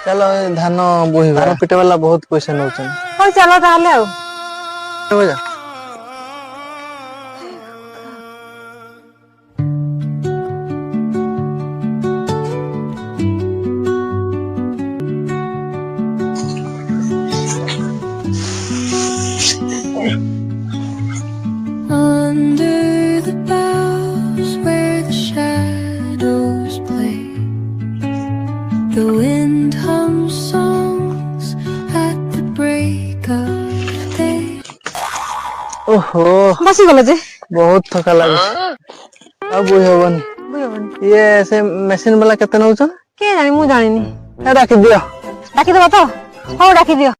चलो धान बोही धान पिटे वाला बहुत पैसा नौचन हो चलो ताले आउ हो जा Under the boughs where the shadows play, the wind hums songs at the break of day. ओहो बसी गलो जे बहुत थका लागे अब बोही हवन बुझबनी ये ऐसे मशीन वाला केते नौचन के जानी मु जानिनी ए राखी दियो डाकी दबा तो हो डाकी दियो